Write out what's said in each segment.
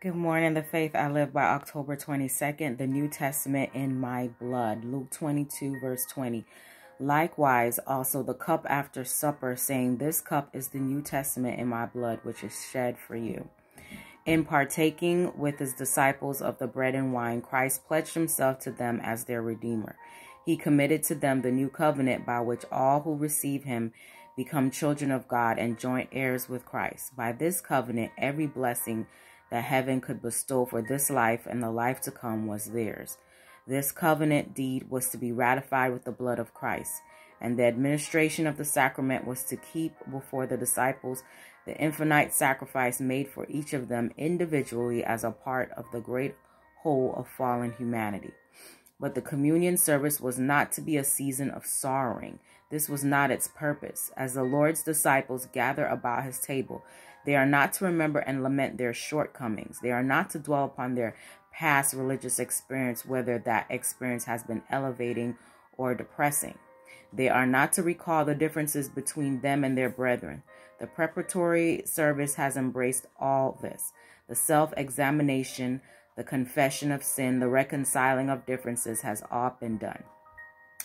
Good morning, the faith I live by, October 22nd, the New Testament in my blood. Luke 22, verse 20. Likewise, also the cup after supper, saying, This cup is the New Testament in my blood, which is shed for you. In partaking with his disciples of the bread and wine, Christ pledged himself to them as their Redeemer. He committed to them the new covenant by which all who receive him become children of God and joint heirs with Christ. By this covenant, every blessing that heaven could bestow for this life and the life to come was theirs. This covenant deed was to be ratified with the blood of Christ, and the administration of the sacrament was to keep before the disciples the infinite sacrifice made for each of them individually as a part of the great whole of fallen humanity. But the communion service was not to be a season of sorrowing. This was not its purpose. As the Lord's disciples gather about his table, they are not to remember and lament their shortcomings. They are not to dwell upon their past religious experience, whether that experience has been elevating or depressing. They are not to recall the differences between them and their brethren. The preparatory service has embraced all this. The self-examination, the confession of sin, the reconciling of differences has all been done.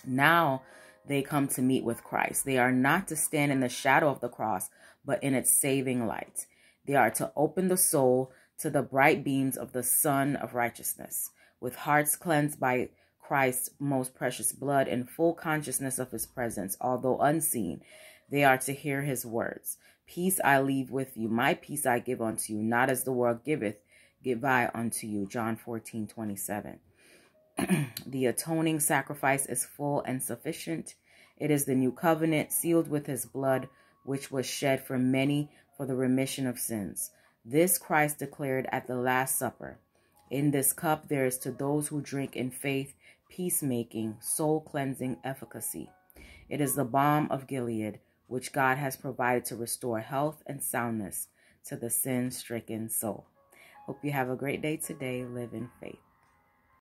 Now they come to meet with Christ. They are not to stand in the shadow of the cross, but in its saving light. They are to open the soul to the bright beams of the Sun of Righteousness. With hearts cleansed by Christ's most precious blood and full consciousness of his presence, although unseen, they are to hear his words. Peace I leave with you, my peace I give unto you, not as the world giveth, give I unto you. John 14:27. The atoning sacrifice is full and sufficient. It is the new covenant sealed with his blood, which was shed for many for the remission of sins. This Christ declared at the Last Supper. In this cup there is to those who drink in faith, peacemaking, soul-cleansing efficacy. It is the balm of Gilead, which God has provided to restore health and soundness to the sin-stricken soul. Hope you have a great day today. Live in faith.